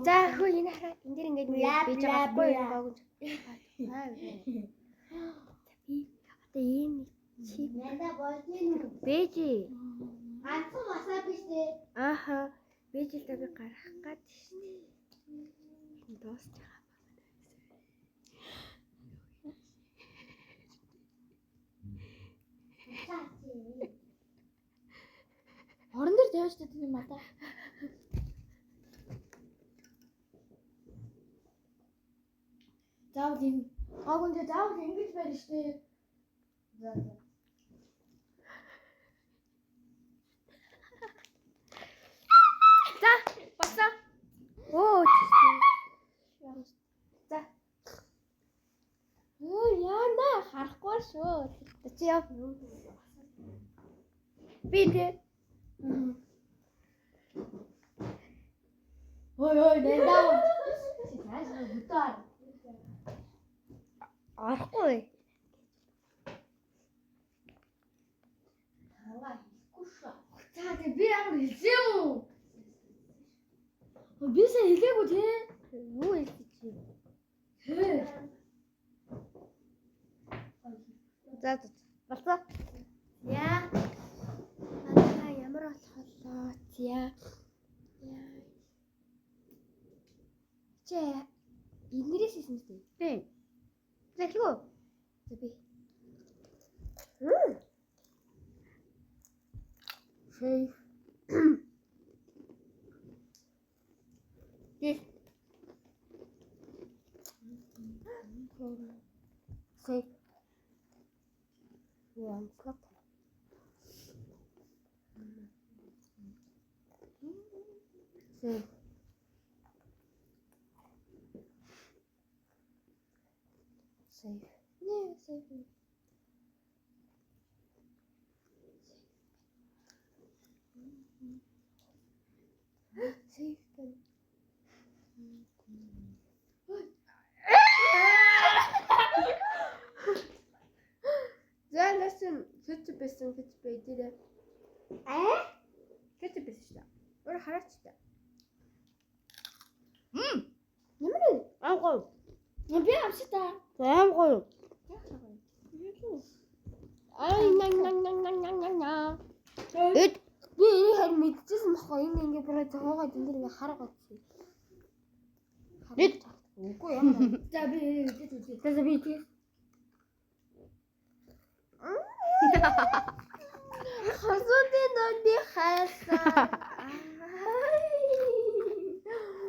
За хөө энэ хараа энэ дэр ингээд бийж байгаа гоогч. Би одоо ийм чи Нанда болжин үү? бэжи. Ганцхан масаа биш дээ. Ааха. Бэжилдээ би гарах гад штэ. Дуусч байгаа. Орон дээр тавьж та тийм мата. Заавал энэ агунд заавал ингэж байна штэ. За. За, босоо. Оо. За. Оо яана харахгүй шүү. Чи яа. Би дээ. Ой нандаа. Чи цаашаа бүтээр. Арахгүй. Хаваа хэлэхгүй шүү. За тэг би ямар хэлсэн юм уу? Би сая хэлээгүй те. Юу хэлсэн чи? За. Болцоо. Яа. Аа ямар болохоо. Яа. Чи инээрээс хийсэн үү? Тийм. Захио. За би. Шей. Yes. Say. One cup. Say. Say. Yeah, say. Say. За ласан фит байсан дээр. Фит байсан шүү дээ. Өөр хараач та. Ямар вэ? Аагүй. Би амсаа. Аагүй. Ай нан. Эд би энэ харин мэдчихсэн баггүй энэ ингээ бүр зогоогоо энэ дэр ингээ хараагаад. Эд үгүй яа. За би За би тийм. Хасуудын нөndi хайсан.